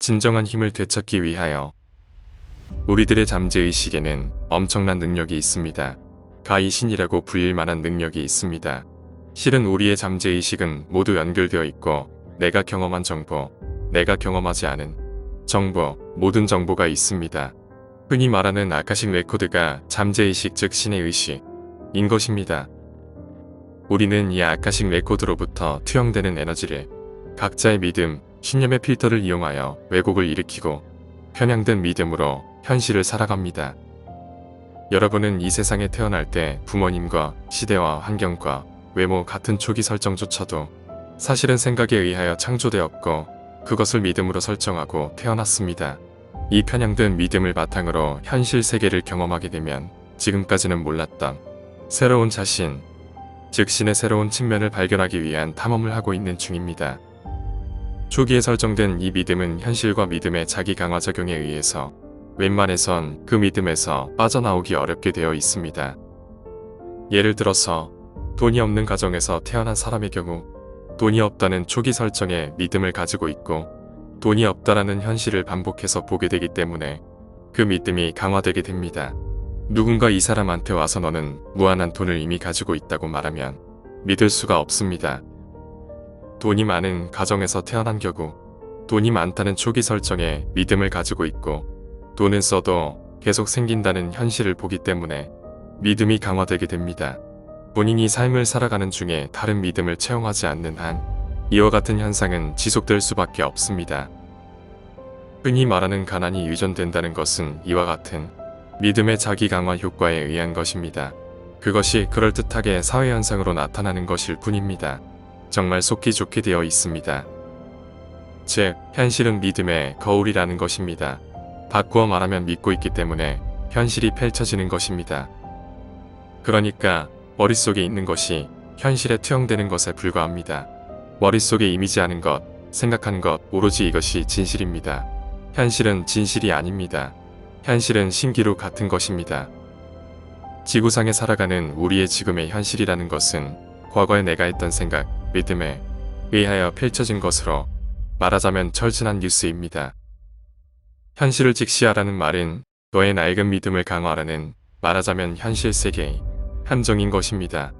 진정한 힘을 되찾기 위하여 우리들의 잠재의식에는 엄청난 능력이 있습니다. 가이신이라고 불릴 만한 능력이 있습니다. 실은 우리의 잠재의식은 모두 연결되어 있고 내가 경험한 정보, 내가 경험하지 않은 정보, 모든 정보가 있습니다. 흔히 말하는 아카식 레코드가 잠재의식 즉 신의 의식인 것입니다. 우리는 이 아카식 레코드로부터 투영되는 에너지를 각자의 믿음, 신념의 필터를 이용하여 왜곡을 일으키고 편향된 믿음으로 현실을 살아갑니다. 여러분은 이 세상에 태어날 때 부모님과 시대와 환경과 외모 같은 초기 설정조차도 사실은 생각에 의하여 창조되었고 그것을 믿음으로 설정하고 태어났습니다. 이 편향된 믿음을 바탕으로 현실 세계를 경험하게 되면 지금까지는 몰랐던 새로운 자신, 즉 신의 새로운 측면을 발견하기 위한 탐험을 하고 있는 중입니다. 초기에 설정된 이 믿음은 현실과 믿음의 자기 강화 작용에 의해서 웬만해선 그 믿음에서 빠져나오기 어렵게 되어 있습니다. 예를 들어서 돈이 없는 가정에서 태어난 사람의 경우 돈이 없다는 초기 설정에 믿음을 가지고 있고 돈이 없다라는 현실을 반복해서 보게 되기 때문에 그 믿음이 강화되게 됩니다. 누군가 이 사람한테 와서 너는 무한한 돈을 이미 가지고 있다고 말하면 믿을 수가 없습니다. 돈이 많은 가정에서 태어난 경우 돈이 많다는 초기 설정에 믿음을 가지고 있고 돈은 써도 계속 생긴다는 현실을 보기 때문에 믿음이 강화되게 됩니다. 본인이 삶을 살아가는 중에 다른 믿음을 채용하지 않는 한 이와 같은 현상은 지속될 수밖에 없습니다. 흔히 말하는 가난이 유전된다는 것은 이와 같은 믿음의 자기 강화 효과에 의한 것입니다. 그것이 그럴듯하게 사회현상으로 나타나는 것일 뿐입니다. 정말 속기 좋게 되어 있습니다. 즉, 현실은 믿음의 거울이라는 것입니다. 바꾸어 말하면 믿고 있기 때문에 현실이 펼쳐지는 것입니다. 그러니까 머릿속에 있는 것이 현실에 투영되는 것에 불과합니다. 머릿속에 이미지하는 것, 생각하는 것, 오로지 이것이 진실입니다. 현실은 진실이 아닙니다. 현실은 신기루 같은 것입니다. 지구상에 살아가는 우리의 지금의 현실이라는 것은 과거에 내가 했던 생각, 믿음에 의하여 펼쳐진 것으로 말하자면 철저한 뉴스입니다. 현실을 직시하라는 말은 너의 낡은 믿음을 강화하라는 말하자면 현실 세계의 함정인 것입니다.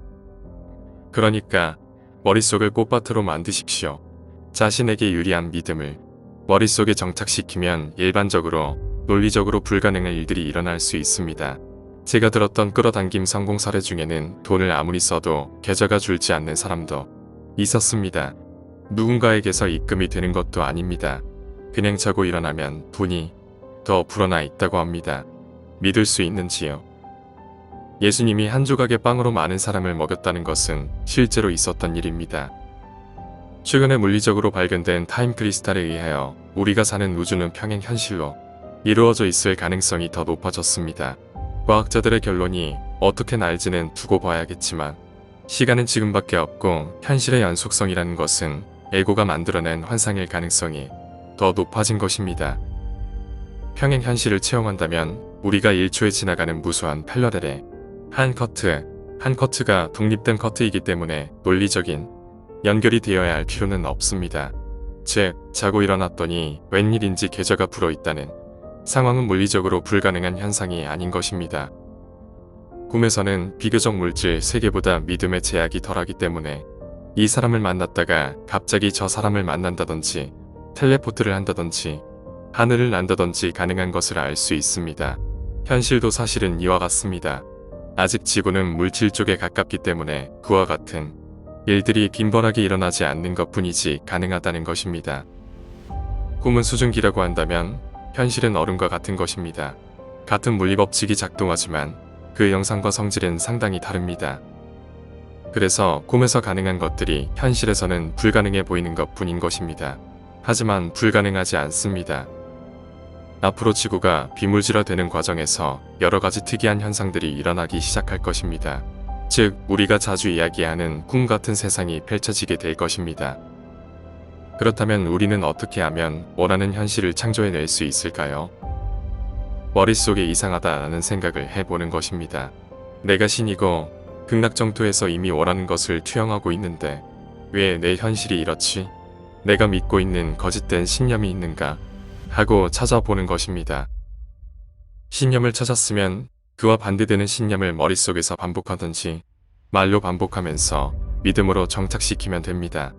그러니까 머릿속을 꽃밭으로 만드십시오. 자신에게 유리한 믿음을 머릿속에 정착시키면 일반적으로 논리적으로 불가능한 일들이 일어날 수 있습니다. 제가 들었던 끌어당김 성공 사례 중에는 돈을 아무리 써도 계좌가 줄지 않는 사람도 있었습니다. 누군가에게서 입금이 되는 것도 아닙니다. 그냥 자고 일어나면 돈이 더 불어나 있다고 합니다. 믿을 수 있는지요? 예수님이 한 조각의 빵으로 많은 사람을 먹였다는 것은 실제로 있었던 일입니다. 최근에 물리적으로 발견된 타임 크리스탈에 의하여 우리가 사는 우주는 평행 현실로 이루어져 있을 가능성이 더 높아졌습니다. 과학자들의 결론이 어떻게 날지는 두고 봐야겠지만 시간은 지금밖에 없고 현실의 연속성이라는 것은 에고가 만들어낸 환상일 가능성이 더 높아진 것입니다. 평행 현실을 채용한다면 우리가 1초에 지나가는 무수한 패러렐의 한 커트가 독립된 커트이기 때문에 논리적인 연결이 되어야 할 필요는 없습니다. 즉, 자고 일어났더니 웬일인지 계좌가 불어있다는 상황은 물리적으로 불가능한 현상이 아닌 것입니다. 꿈에서는 비교적 물질 세계보다 믿음의 제약이 덜하기 때문에 이 사람을 만났다가 갑자기 저 사람을 만난다든지 텔레포트를 한다든지 하늘을 난다든지 가능한 것을 알 수 있습니다. 현실도 사실은 이와 같습니다. 아직 지구는 물질 쪽에 가깝기 때문에 그와 같은 일들이 빈번하게 일어나지 않는 것뿐이지 가능하다는 것입니다. 꿈은 수증기라고 한다면 현실은 얼음과 같은 것입니다. 같은 물리법칙이 작동하지만 그 형상과 성질은 상당히 다릅니다. 그래서 꿈에서 가능한 것들이 현실에서는 불가능해 보이는 것뿐인 것입니다. 하지만 불가능하지 않습니다. 앞으로 지구가 비물질화되는 과정에서 여러 가지 특이한 현상들이 일어나기 시작할 것입니다. 즉, 우리가 자주 이야기하는 꿈 같은 세상이 펼쳐지게 될 것입니다. 그렇다면 우리는 어떻게 하면 원하는 현실을 창조해낼 수 있을까요? 머릿속에 이상하다라는 생각을 해보는 것입니다. 내가 신이고 극락정토에서 이미 원하는 것을 투영하고 있는데 왜 내 현실이 이렇지? 내가 믿고 있는 거짓된 신념이 있는가? 하고 찾아보는 것입니다. 신념을 찾았으면 그와 반대되는 신념을 머릿속에서 반복하든지 말로 반복하면서 믿음으로 정착시키면 됩니다.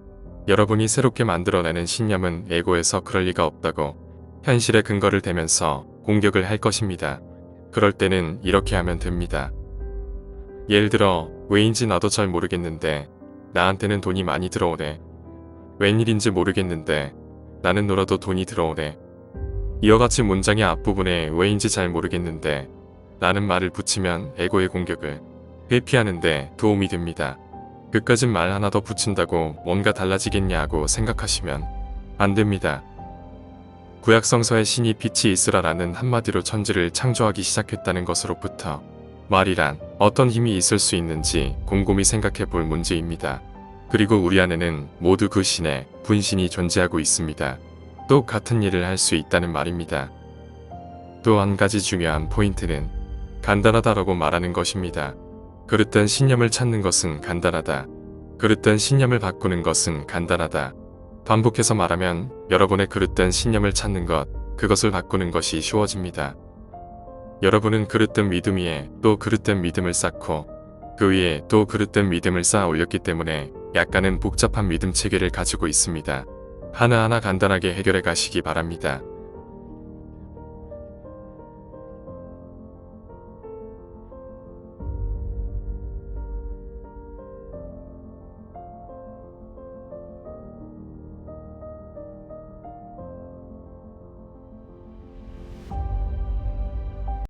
여러분이 새롭게 만들어내는 신념은 에고에서 그럴 리가 없다고 현실의 근거를 대면서 공격을 할 것입니다. 그럴 때는 이렇게 하면 됩니다. 예를 들어 왜인지 나도 잘 모르겠는데 나한테는 돈이 많이 들어오네. 웬일인지 모르겠는데 나는 놀아도 돈이 들어오네. 이와 같이 문장의 앞부분에 왜인지 잘 모르겠는데 라는 말을 붙이면 에고의 공격을 회피하는데 도움이 됩니다. 그까진 말 하나 더 붙인다고 뭔가 달라지겠냐고 생각하시면 안 됩니다. 구약성서의 신이 빛이 있으라라는 한마디로 천지를 창조하기 시작했다는 것으로부터 말이란 어떤 힘이 있을 수 있는지 곰곰이 생각해 볼 문제입니다. 그리고 우리 안에는 모두 그 신의 분신이 존재하고 있습니다. 또 같은 일을 할 수 있다는 말입니다. 또 한 가지 중요한 포인트는 간단하다라고 말하는 것입니다. 그릇된 신념을 찾는 것은 간단하다. 그릇된 신념을 바꾸는 것은 간단하다. 반복해서 말하면 여러분의 그릇된 신념을 찾는 것, 그것을 바꾸는 것이 쉬워집니다. 여러분은 그릇된 믿음 위에 또 그릇된 믿음을 쌓고 그 위에 또 그릇된 믿음을 쌓아 올렸기 때문에 약간은 복잡한 믿음 체계를 가지고 있습니다. 하나하나 간단하게 해결해 가시기 바랍니다.